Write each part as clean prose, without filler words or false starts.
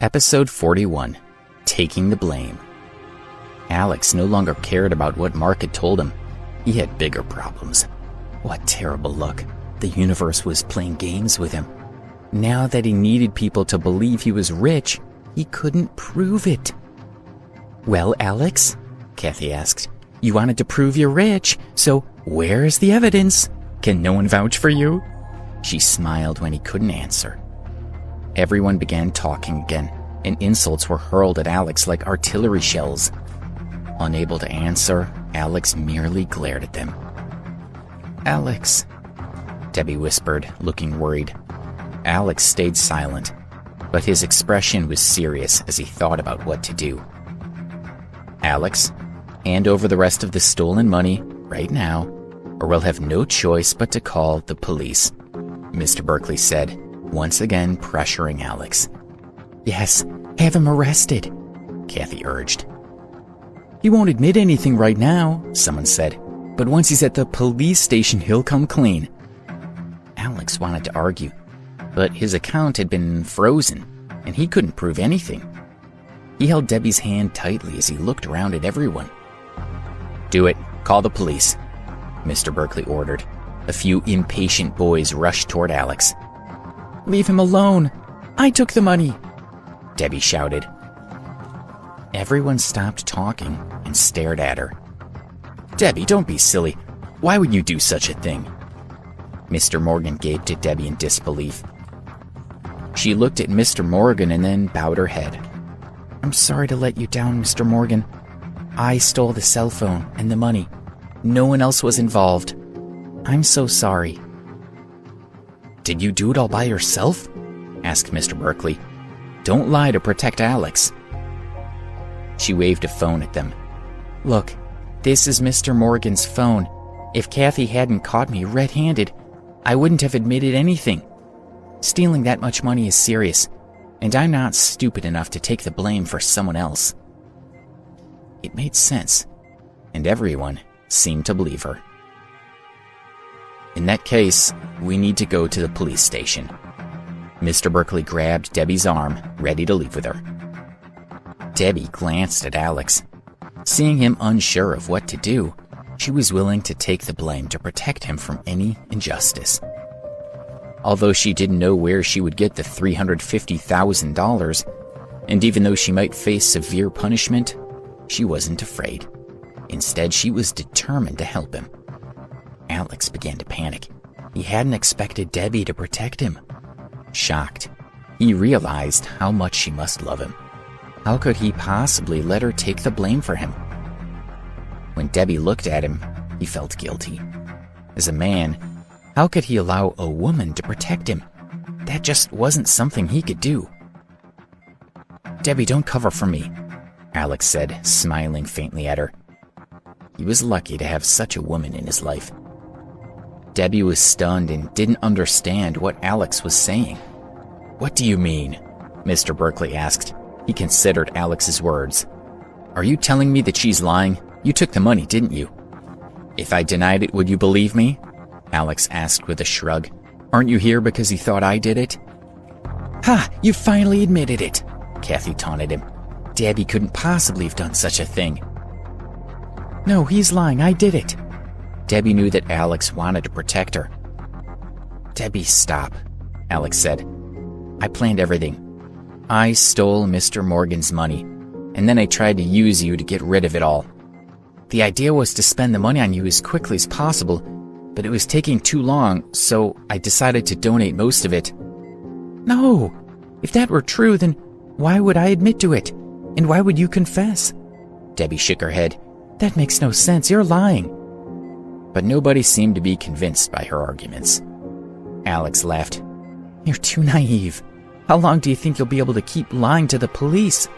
Episode 41, Taking the Blame. Alex no longer cared about what Mark had told him. He had bigger problems. What terrible luck. The universe was playing games with him. Now that he needed people to believe he was rich, he couldn't prove it. "Well, Alex," Kathy asked, "you wanted to prove you're rich, so where's the evidence? Can no one vouch for you?" She smiled when he couldn't answer. Everyone began talking again, and insults were hurled at Alex like artillery shells. Unable to answer, Alex merely glared at them. "Alex," Debbie whispered, looking worried. Alex stayed silent, but his expression was serious as he thought about what to do. "Alex, hand over the rest of the stolen money right now, or we'll have no choice but to call the police," Mr. Berkeley said, once again pressuring Alex. "Yes, have him arrested," Kathy urged. "He won't admit anything right now," someone said, "but once he's at the police station, he'll come clean." Alex wanted to argue, but his account had been frozen, and he couldn't prove anything. He held Debbie's hand tightly as he looked around at everyone. "Do it. Call the police," Mr. Berkeley ordered. A few impatient boys rushed toward Alex. "Leave him alone. I took the money," Debbie shouted. Everyone stopped talking and stared at her. "Debbie, don't be silly. Why would you do such a thing?" Mr. Morgan gaped at Debbie in disbelief. She looked at Mr. Morgan and then bowed her head. "I'm sorry to let you down, Mr. Morgan. I stole the cell phone and the money. No one else was involved. I'm so sorry." "Did you do it all by yourself?" asked Mr. Berkeley. "Don't lie to protect Alex." She waved a phone at them. "Look, this is Mr. Morgan's phone. If Kathy hadn't caught me red-handed, I wouldn't have admitted anything. Stealing that much money is serious, and I'm not stupid enough to take the blame for someone else." It made sense, and everyone seemed to believe her. "In that case, we need to go to the police station." Mr. Berkeley grabbed Debbie's arm, ready to leave with her. Debbie glanced at Alex. Seeing him unsure of what to do, she was willing to take the blame to protect him from any injustice. Although she didn't know where she would get the $350,000, and even though she might face severe punishment, she wasn't afraid. Instead, she was determined to help him. Alex began to panic. He hadn't expected Debbie to protect him. Shocked, he realized how much she must love him. How could he possibly let her take the blame for him? When Debbie looked at him, he felt guilty. As a man, how could he allow a woman to protect him? That just wasn't something he could do. "Debbie, don't cover for me," Alex said, smiling faintly at her. He was lucky to have such a woman in his life. Debbie was stunned and didn't understand what Alex was saying. "What do you mean?" Mr. Berkeley asked. He considered Alex's words. "Are you telling me that she's lying? You took the money, didn't you?" "If I denied it, would you believe me?" Alex asked with a shrug. "Aren't you here because you thought I did it?" "Ha! You finally admitted it," Kathy taunted him. "Debbie couldn't possibly have done such a thing." "No, he's lying. I did it." Debbie knew that Alex wanted to protect her. "Debbie, stop," Alex said. "I planned everything. I stole Mr. Morgan's money, and then I tried to use you to get rid of it all. The idea was to spend the money on you as quickly as possible, but it was taking too long, so I decided to donate most of it." "No! If that were true, then why would I admit to it? And why would you confess?" Debbie shook her head. "That makes no sense. You're lying." But nobody seemed to be convinced by her arguments. Alex laughed. "You're too naive. How long do you think you'll be able to keep lying to the police?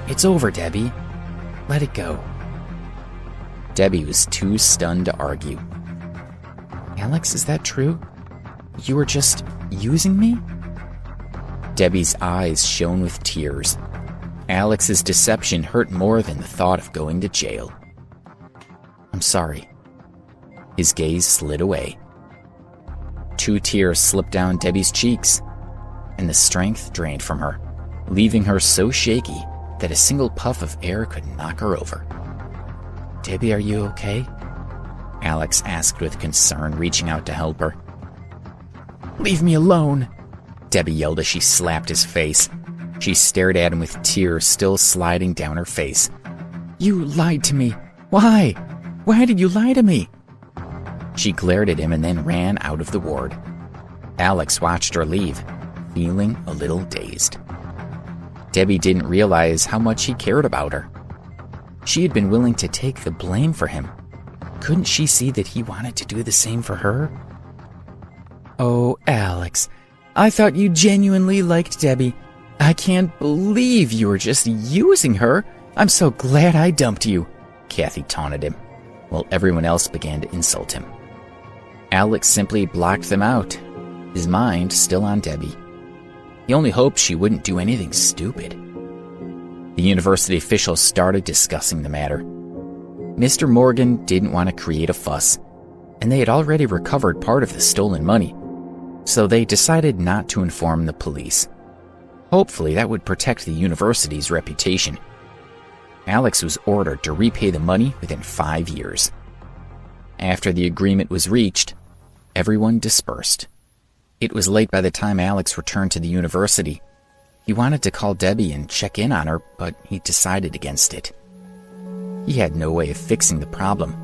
It's over, Debbie. Let it go." Debbie was too stunned to argue. "Alex, is that true? You were just using me?" Debbie's eyes shone with tears. Alex's deception hurt more than the thought of going to jail. "I'm sorry." His gaze slid away. 2 tears slipped down Debbie's cheeks, and the strength drained from her. leaving her so shaky that a single puff of air could knock her over. "Debbie, are you okay?" Alex asked with concern, reaching out to help her. "Leave me alone," Debbie yelled as she slapped his face. She stared at him with tears still sliding down her face. "You lied to me. Why? Why did you lie to me?" She glared at him and then ran out of the ward. Alex watched her leave, feeling a little dazed. Debbie didn't realize how much he cared about her. She had been willing to take the blame for him. Couldn't she see that he wanted to do the same for her? "Oh, Alex, I thought you genuinely liked Debbie. I can't believe you were just using her. I'm so glad I dumped you," Kathy taunted him, while everyone else began to insult him. Alex simply blocked them out, his mind still on Debbie. He only hoped she wouldn't do anything stupid. The university officials started discussing the matter. Mr. Morgan didn't want to create a fuss, and they had already recovered part of the stolen money, so they decided not to inform the police. Hopefully that would protect the university's reputation. Alex was ordered to repay the money within 5 years. After the agreement was reached, everyone dispersed. It was late by the time Alex returned to the university. He wanted to call Debbie and check in on her, but he decided against it. He had no way of fixing the problem.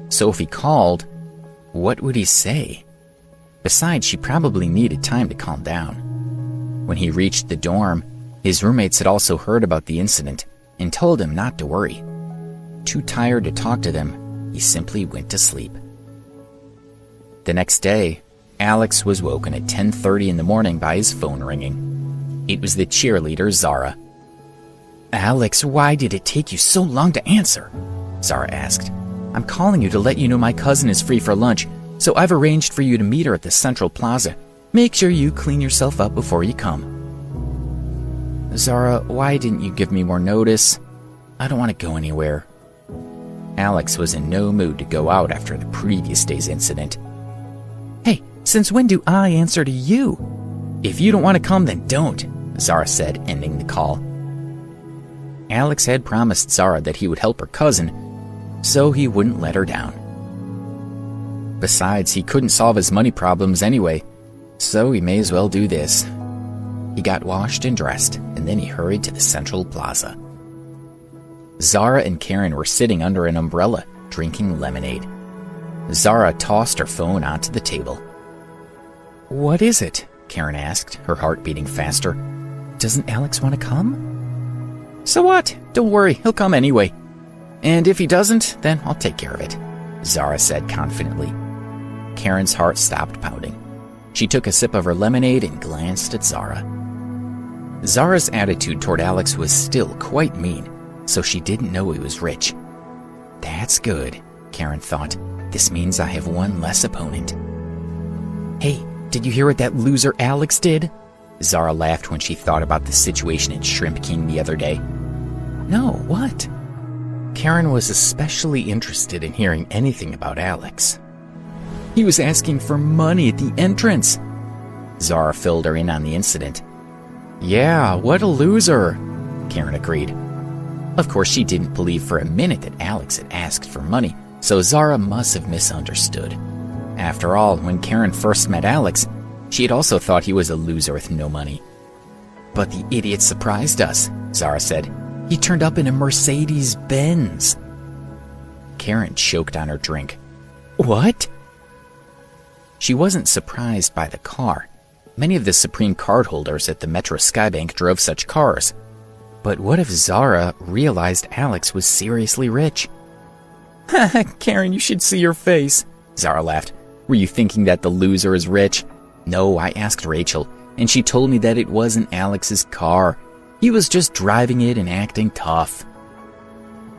So if he called, what would he say? Besides, she probably needed time to calm down. When he reached the dorm, his roommates had also heard about the incident and told him not to worry. Too tired to talk to them, he simply went to sleep. The next day, Alex was woken at 10:30 in the morning by his phone ringing. It was the cheerleader, Zara. "Alex, why did it take you so long to answer?" Zara asked. "I'm calling you to let you know my cousin is free for lunch, so I've arranged for you to meet her at the Central Plaza. Make sure you clean yourself up before you come." "Zara, why didn't you give me more notice? I don't want to go anywhere." Alex was in no mood to go out after the previous day's incident. "Hey, since when do I answer to you? If you don't want to come, then don't," Zara said, ending the call. Alex had promised Zara that he would help her cousin, so he wouldn't let her down. Besides, he couldn't solve his money problems anyway, so he may as well do this. He got washed and dressed, and then he hurried to the Central Plaza. Zara and Karen were sitting under an umbrella, drinking lemonade. Zara tossed her phone onto the table. "What is it?" Karen asked, her heart beating faster. "Doesn't Alex want to come?" "So what? Don't worry, he'll come anyway. And if he doesn't, then I'll take care of it," Zara said confidently. Karen's heart stopped pounding. She took a sip of her lemonade and glanced at Zara. Zara's attitude toward Alex was still quite mean, so she didn't know he was rich. "That's good," Karen thought. "This means I have one less opponent." "Hey, did you hear what that loser Alex did?" Zara laughed when she thought about the situation in Shrimp King the other day. "No, what?" Karen was especially interested in hearing anything about Alex. "He was asking for money at the entrance." Zara filled her in on the incident. "Yeah, what a loser," Karen agreed. Of course, she didn't believe for a minute that Alex had asked for money, so Zara must have misunderstood. After all, when Karen first met Alex, she had also thought he was a loser with no money. "But the idiot surprised us," Zara said. "He turned up in a Mercedes-Benz." Karen choked on her drink. "What?" She wasn't surprised by the car. Many of the Supreme cardholders at the Metro Skybank drove such cars. But what if Zara realized Alex was seriously rich? "Karen, you should see your face," Zara laughed. "Were you thinking that the loser is rich?" "No, I asked Rachel, and she told me that it wasn't Alex's car. He was just driving it and acting tough."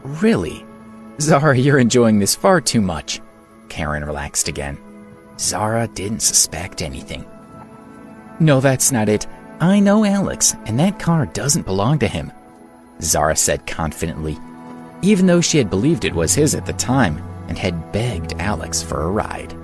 "Really? Zara, you're enjoying this far too much." Karen relaxed again. Zara didn't suspect anything. "No, that's not it. I know Alex, and that car doesn't belong to him," Zara said confidently, even though she had believed it was his at the time and had begged Alex for a ride.